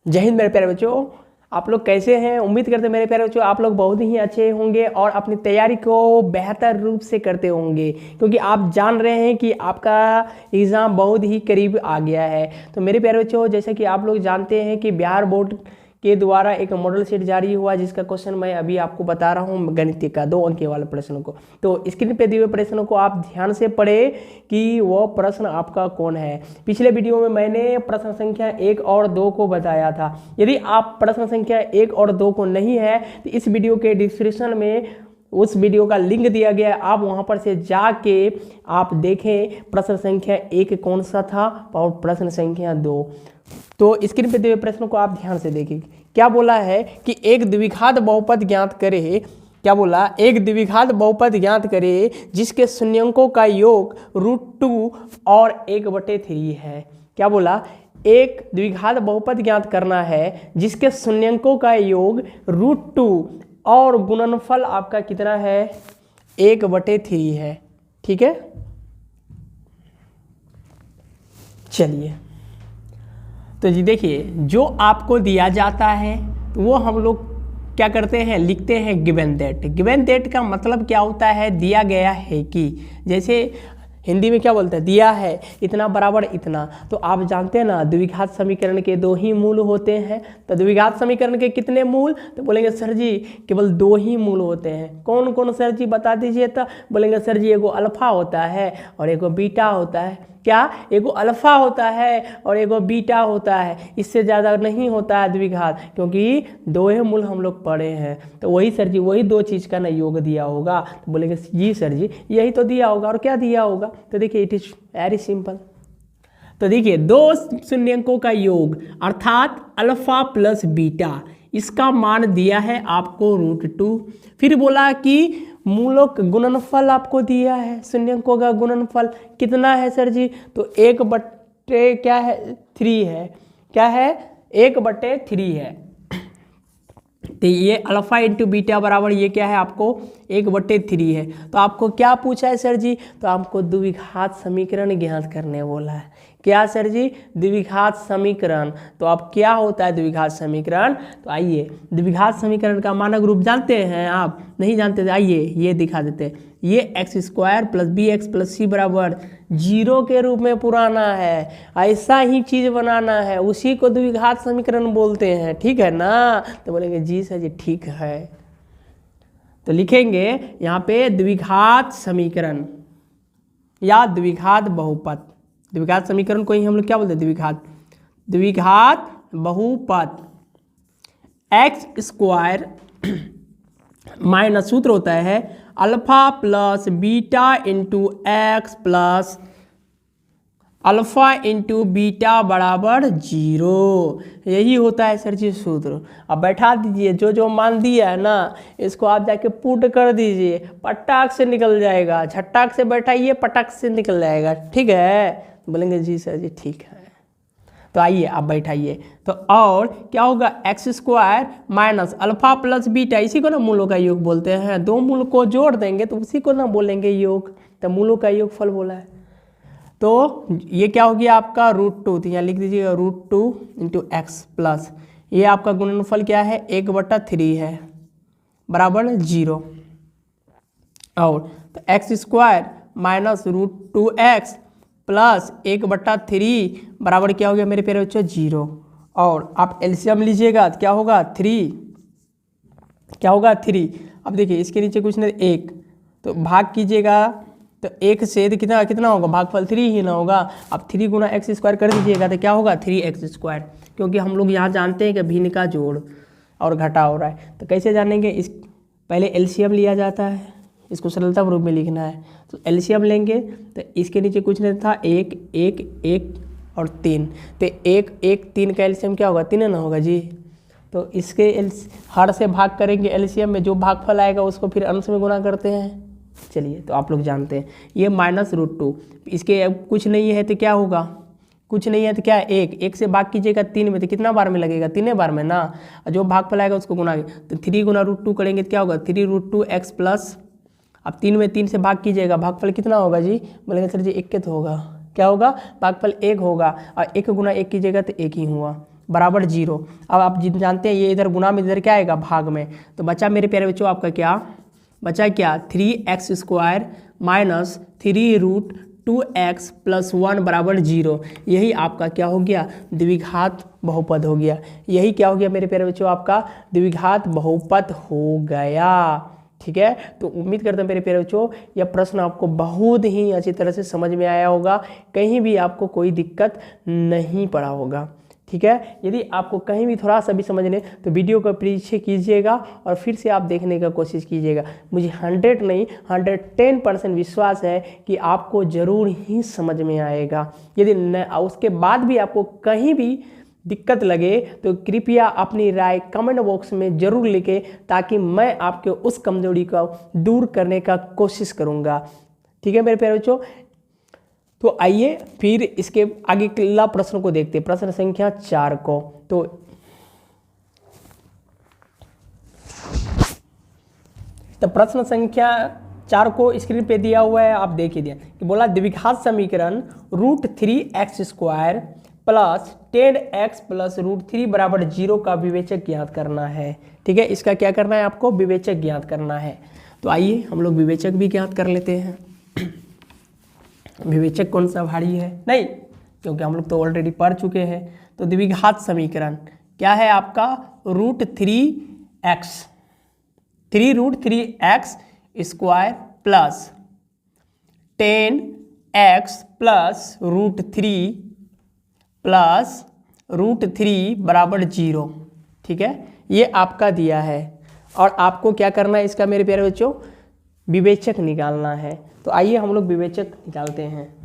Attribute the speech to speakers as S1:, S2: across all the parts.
S1: जय हिंद मेरे प्यारे बच्चों, आप लोग कैसे हैं। उम्मीद करते हैं मेरे प्यारे बच्चों आप लोग बहुत ही अच्छे होंगे और अपनी तैयारी को बेहतर रूप से करते होंगे, क्योंकि आप जान रहे हैं कि आपका एग्ज़ाम बहुत ही करीब आ गया है। तो मेरे प्यारे बच्चों, जैसे कि आप लोग जानते हैं कि बिहार बोर्ड के द्वारा एक मॉडल सेट जारी हुआ, जिसका क्वेश्चन मैं अभी आपको बता रहा हूँ, गणित का 2 अंक वाले प्रश्नों को। तो स्क्रीन पे दिए हुए प्रश्नों को आप ध्यान से पढ़े कि वह प्रश्न आपका कौन है। पिछले वीडियो में मैंने प्रश्न संख्या 1 और 2 को बताया था। यदि आप प्रश्न संख्या 1 और 2 को नहीं है तो इस वीडियो के डिस्क्रिप्शन में उस वीडियो का लिंक दिया गया है, आप वहां पर से जाके आप देखें प्रश्न संख्या 1 कौन सा था और प्रश्न संख्या 2। तो स्क्रीन पे दिए हुए प्रश्नों को आप ध्यान से देखिए। क्या बोला है कि एक द्विघात बहुपद ज्ञात करे। क्या बोला, एक द्विघात बहुपद ज्ञात करे जिसके शून्यंकों का योग √2 और 1/3 है। क्या बोला, एक द्विघात बहुपद ज्ञात करना है जिसके शून्यंकों का योग √2 और गुणनफल आपका कितना है, 1/3 है। ठीक है, चलिए तो जी देखिए, जो आपको दिया जाता है तो वो हम लोग क्या करते हैं, लिखते हैं गिवन दैट। गिवन दैट का मतलब क्या होता है, दिया गया है कि, जैसे हिंदी में क्या बोलते हैं, दिया है इतना बराबर इतना। तो आप जानते हैं ना, द्विघात समीकरण के 2 ही मूल होते हैं। तो द्विघात समीकरण के कितने मूल, तो बोलेंगे सर जी केवल 2 ही मूल होते हैं। कौन कौन सर जी बता दीजिए। तो बोलेंगे सर जी एगो अल्फा होता है और एगो बीटा होता है। क्या, एगो अल्फा होता है और एगो बीटा होता है, इससे ज़्यादा नहीं होता है द्विघात, क्योंकि 2 ही मूल हम लोग पढ़े हैं। तो वही सर जी, वही 2 चीज़ का ना योग दिया होगा। तो बोलेंगे जी सर जी यही तो दिया होगा, और क्या दिया होगा। तो देखिए इट इज वेरी सिंपल। तो देखिए 2 शून्यंकों का योग अर्थात अल्फा प्लस बीटा, इसका मान दिया है आपको √2। फिर बोला कि मूलों का गुणनफल आपको दिया है, शून्यंकों का गुणनफल कितना है सर जी, तो 1/3 क्या है, 3 है। क्या है, 1/3 है। तो ये अल्फा इंटू बीटा बराबर ये क्या है आपको 1/3 है। तो आपको क्या पूछा है सर जी, तो आपको द्विघात समीकरण ज्ञात करने बोला है। क्या सर जी, द्विघात समीकरण। तो अब क्या होता है द्विघात समीकरण, तो आइए द्विघात समीकरण का मानक रूप जानते हैं आप, नहीं जानते तो आइए ये दिखा देते हैं। ये x² + bx + c बराबर 0 के रूप में पुराना है, ऐसा ही चीज़ बनाना है, उसी को द्विघात समीकरण बोलते हैं। ठीक है ना, तो बोलेंगे जी सर जी ठीक है। तो लिखेंगे यहाँ पे द्विघात समीकरण या द्विघात बहुपद। द्विघात समीकरण को ही हम लोग क्या बोलते हैं, द्विघात बहुपद। x² माइनस सूत्र होता है alpha plus beta into x plus alpha into beta बराबर 0, यही होता है सर जी सूत्र। अब बैठा दीजिए, जो जो मान दिया है ना इसको आप जाके पुट कर दीजिए, पटाख से निकल जाएगा। झटाक से बैठाइए, पटाख से निकल जाएगा। ठीक है, बोलेंगे जी सर जी ठीक है। तो आइए आप बैठाइए। तो और क्या होगा, x² minus alpha plus beta, इसी को ना मूलों का योग बोलते हैं। 2 मूल को जोड़ देंगे तो उसी को ना बोलेंगे योग, तो मूलों का योग फल बोला है। तो ये क्या हो गया आपका √2, तो यहाँ लिख दीजिएगा √2 इंटू एक्स प्लस ये आपका गुणनफल क्या है 1/3 है बराबर 0। और तो x² माइनस √2x प्लस 1/3 बराबर क्या हो गया मेरे प्यारे बच्चों 0। और आप एलसीएम लीजिएगा तो क्या होगा 3, क्या होगा 3। अब देखिए इसके नीचे कुछ नहीं 1, तो भाग कीजिएगा तो 1 से तो कितना होगा, भागफल 3 ही ना होगा। अब 3 गुना x² कर दीजिएगा तो क्या होगा 3x², क्योंकि हम लोग यहाँ जानते हैं कि भिन्न का जोड़ और घटा हो रहा है। तो कैसे जानेंगे, इस पहले एलसीएम लिया जाता है, इसको सरलता रूप में लिखना है। तो एलसीएम लेंगे तो इसके नीचे कुछ नहीं था 1 1 1 और 3, तो 1 1 3 का एलसीएम क्या होगा 3 ना होगा जी। तो इसके हर से भाग करेंगे, एलसीएम में जो भागफल आएगा उसको फिर अंश में गुना करते हैं। चलिए तो आप लोग जानते हैं ये माइनस √2, इसके कुछ नहीं है तो क्या होगा, कुछ नहीं है तो क्या 1 से भाग कीजिएगा 3 में तो कितना बार में लगेगा, 3 बार में ना। जो भागफल आएगा उसको गुना, तो 3 गुना √2 करेंगे तो क्या होगा 3√2x प्लस, अब 3 में 3 से भाग कीजिएगा, भागफल कितना होगा जी, बोलेंगे सर जी 1 के तो होगा, क्या होगा भागफल 1 होगा, और 1 गुना 1 कीजिएगा तो 1 ही हुआ। बराबर 0। अब आप जानते हैं ये इधर गुना में, इधर क्या आएगा भाग में, तो बचा मेरे प्यारे बच्चों आपका क्या बचा, क्या 3x² माइनस 3√2x + 1 बराबर 0। यही आपका क्या हो गया, द्विघात बहुपद हो गया। यही क्या हो गया मेरे प्यारे बच्चों, आपका द्विघात बहुपद हो गया। ठीक है, तो उम्मीद करता हूँ मेरे प्यारे बच्चों यह प्रश्न आपको बहुत ही अच्छी तरह से समझ में आया होगा, कहीं भी आपको कोई दिक्कत नहीं पड़ा होगा। ठीक है, यदि आपको कहीं भी थोड़ा सा भी समझने तो वीडियो को पीछे कीजिएगा और फिर से आप देखने का कोशिश कीजिएगा। मुझे 100 नहीं 110% विश्वास है कि आपको ज़रूर ही समझ में आएगा। यदि न उसके बाद भी आपको कहीं भी दिक्कत लगे तो कृपया अपनी राय कमेंट बॉक्स में ज़रूर लिखें, ताकि मैं आपके उस कमजोरी को दूर करने का कोशिश करूँगा। ठीक है मेरे प्यारे बच्चों, तो आइए फिर इसके आगे अगला प्रश्न को देखते हैं, प्रश्न संख्या 4 को। तो प्रश्न संख्या 4 को स्क्रीन पे दिया हुआ है, आप देख ही दिया कि बोला द्विघात समीकरण √3x² + 10x + √3 बराबर 0 का विवेचक ज्ञात करना है। ठीक है, इसका क्या करना है, आपको विवेचक ज्ञात करना है। तो आइए हम लोग विवेचक भी ज्ञात कर लेते हैं। विवेचक कौन सा भारी है, नहीं, क्योंकि हम लोग तो ऑलरेडी पढ़ चुके हैं। तो द्विघात समीकरण क्या है आपका, √3x 3√3x² + 10x + √3 बराबर 0। ठीक है, ये आपका दिया है और आपको क्या करना है इसका मेरे प्यारे बच्चों, विवेचक निकालना है। तो आइए हम लोग विवेचक निकालते हैं।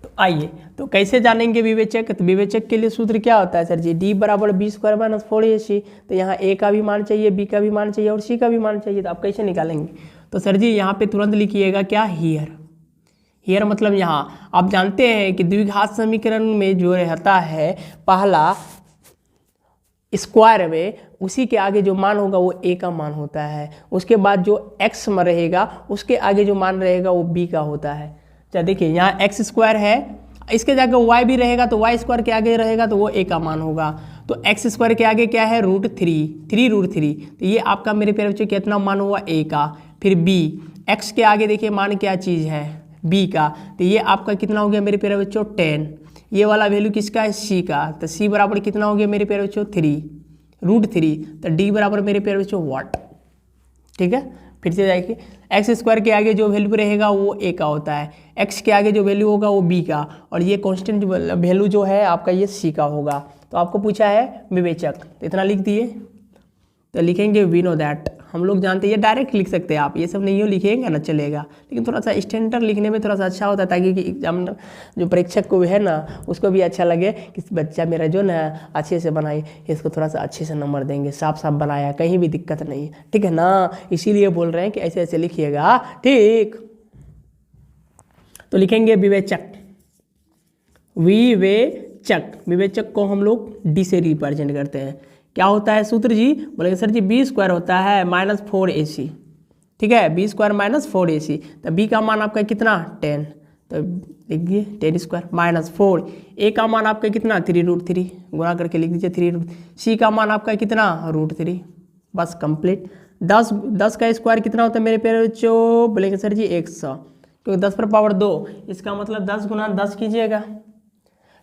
S1: तो आइए, तो कैसे जानेंगे विवेचक, तो विवेचक के लिए सूत्र क्या होता है सर जी, d बराबर b² - 4ac। तो यहाँ a का भी मान चाहिए, b का भी मान चाहिए और c का भी मान चाहिए। तो आप कैसे निकालेंगे, तो सर जी यहाँ पे तुरंत लिखिएगा क्या, हियर मतलब यहाँ आप जानते हैं कि द्विघात समीकरण में जो रहता है पहला स्क्वायर में, उसी के आगे जो मान होगा वो a का मान होता है। उसके बाद जो x में रहेगा उसके आगे जो मान रहेगा वो b का होता है। अच्छा देखिए यहाँ x² है, इसके जगह y भी रहेगा तो y² के आगे रहेगा तो वो a का मान होगा। तो x² के आगे क्या है, √3 तो ये आपका मेरे प्यारे बच्चों कितना मान हुआ, a का। फिर b, x के आगे देखिए मान क्या चीज़ है, b का। तो ये आपका कितना हो गया मेरे प्यारे बच्चों, 10। ये वाला वैल्यू किसका है, c का। तो c बराबर कितना हो गया मेरे प्यारे बच्चों, 3√3। तो d बराबर मेरे प्यारे बच्चों वाट। ठीक है, फिर से जाएंगे, x² के आगे जो वैल्यू रहेगा वो a का होता है, x के आगे जो वैल्यू होगा वो b का, और ये कांस्टेंट वैल्यू जो है आपका ये c का होगा। तो आपको पूछा है विवेचक, तो इतना लिख दिए। तो लिखेंगे वी नो दैट, हम लोग जानते हैं, ये डायरेक्ट लिख सकते हैं आप, ये सब नहीं हो लिखेंगे ना चलेगा, लेकिन थोड़ा सा स्टैंडर्ड लिखने में थोड़ा सा अच्छा होता है, ताकि कि एग्जाम जो परीक्षक को है ना उसको भी अच्छा लगे कि बच्चा मेरा जो ना अच्छे से बनाए, इसको थोड़ा सा अच्छे से नंबर देंगे, साफ साफ बनाया, कहीं भी दिक्कत नहीं है। ठीक है ना, इसीलिए बोल रहे हैं कि ऐसे ऐसे लिखिएगा। ठीक, तो लिखेंगे विवेचक। विवेचक को हम लोग डी से रिप्रेजेंट करते हैं। क्या होता है सूत्र जी, बोलेंगे सर जी b² होता है -4ac। ठीक है, b² -4ac। तो b का मान आपका कितना, 10। तो लिखिए 10² -4। a का मान आपका कितना, 3√3, गुणा करके लिख दीजिए 3√। c का मान आपका कितना, √3। बस कंप्लीट। 10 का स्क्वायर कितना होता है मेरे प्यारे बच्चों, बोलेंगे सर जी 100, क्योंकि 10 पर पावर 2, इसका मतलब 10 गुना 10 कीजिएगा।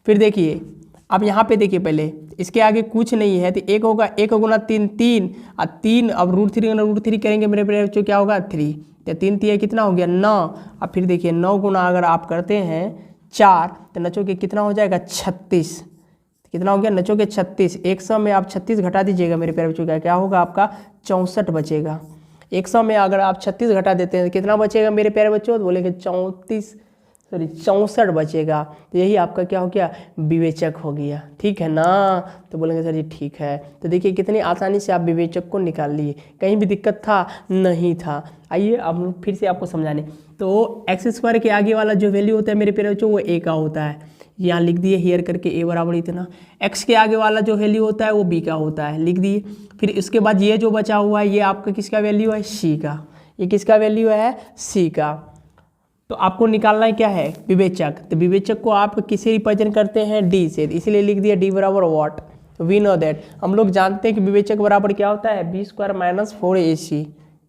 S1: फिर देखिए अब यहाँ पे देखिए, पहले इसके आगे कुछ नहीं है तो 1 होगा, 1 गुना 3 3, और 3 अब √3 करेंगे मेरे प्यारे बच्चों, क्या होगा 3। तो 3 3 कितना हो गया 9। अब फिर देखिए 9 गुना अगर आप करते हैं 4 तो नचो के कितना हो जाएगा 36। कितना हो गया, नचो के 36। 100 में आप 36 घटा दीजिएगा मेरे प्यारे बच्चों, क्या होगा आपका 64 बचेगा। 100 में अगर आप 36 घटा देते हैं तो कितना बचेगा मेरे प्यारे बच्चों, तो बोलेंगे 64 बचेगा। तो यही आपका क्या हो गया, विवेचक हो गया। ठीक है ना, तो बोलेंगे सर जी ठीक है। तो देखिए कितनी आसानी से आप विवेचक को निकाल लिए, कहीं भी दिक्कत था नहीं था। आइए अब फिर से आपको समझाने। तो x² के आगे वाला जो वैल्यू होता है मेरे प्यारे बच्चों वो a का होता है, यहाँ लिख दिए हियर करके a बराबर इतना। x के आगे वाला जो वैल्यू होता है वो b का होता है, लिख दिए। फिर इसके बाद ये जो बचा हुआ है ये आपका किसका वैल्यू है, c का। ये किसका वैल्यू है, c का। तो आपको निकालना है क्या है, विवेचक। तो विवेचक को आप किसे रिप्रेजेंट करते हैं, डी से, इसलिए लिख दिया डी बराबर वॉट। वी नो दैट, हम लोग जानते हैं कि विवेचक बराबर क्या होता है, बी स्क्वायर माइनस 4ac।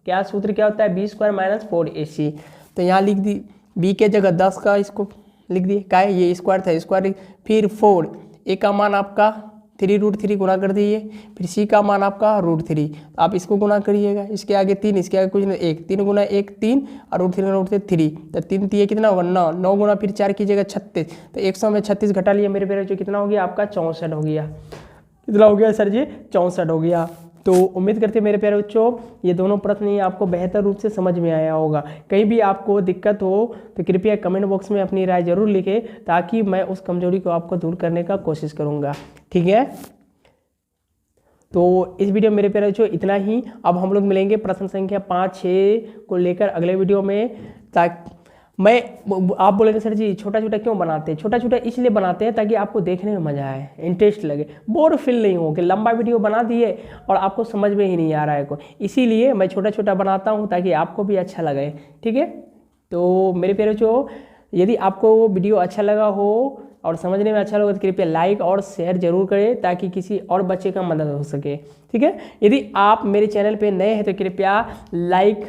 S1: क्या सूत्र क्या होता है, बी स्क्वायर माइनस 4ac। तो यहाँ लिख दी बी के जगह 10 का इसको लिख दिए, क्या है ये स्क्वायर था, स्क्वायर फिर 4, ए का मान आपका 3√3 गुना कर दीजिए, फिर सी का मान आपका √3, आप इसको गुना करिएगा, इसके आगे 3, इसके आगे कुछ नहीं, 1, 3 गुना 1 3 और √3 तो 3 3 कितना होगा 9, 9 गुना फिर 4 कीजिएगा 36, तो 100 में 36 घटा लिया मेरे पेरे जो कितना हो गया आपका 64 हो गया। कितना हो गया सर जी, 64 हो गया। तो उम्मीद करते हैं मेरे प्यारे बच्चों ये दोनों प्रश्न ही आपको बेहतर रूप से समझ में आया होगा। कहीं भी आपको दिक्कत हो तो कृपया कमेंट बॉक्स में अपनी राय जरूर लिखें, ताकि मैं उस कमजोरी को आपको दूर करने का कोशिश करूँगा, ठीक है। तो इस वीडियो में मेरे प्यारे बच्चों इतना ही। अब हम लोग मिलेंगे प्रश्न संख्या 5, 6 को लेकर अगले वीडियो में। ताकि आप बोलेंगे सर जी छोटा छोटा क्यों बनाते हैं, छोटा छोटा इसलिए बनाते हैं ताकि आपको देखने में मजा आए, इंटरेस्ट लगे, बोर फील नहीं हो कि लंबा वीडियो बना दिए और आपको समझ में ही नहीं आ रहा है को, इसीलिए मैं छोटा छोटा बनाता हूं ताकि आपको भी अच्छा लगे, ठीक है। तो मेरे प्यारे बच्चों यदि आपको वो वीडियो अच्छा लगा हो और समझने में अच्छा लगा तो कृपया लाइक और शेयर जरूर करें, ताकि किसी और बच्चे का मदद हो सके, ठीक है। यदि आप मेरे चैनल पे नए हैं तो कृपया लाइक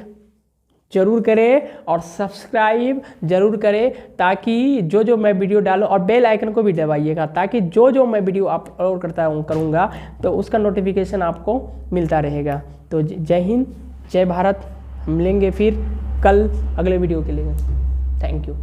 S1: जरूर करें और सब्सक्राइब जरूर करें, ताकि जो जो मैं वीडियो डालूं, और बेल आइकन को भी दबाइएगा, ताकि जो जो मैं वीडियो अपलोड करूँगा तो उसका नोटिफिकेशन आपको मिलता रहेगा। तो जय हिंद, जय भारत। हम मिलेंगे फिर कल अगले वीडियो के लिए। Thank you.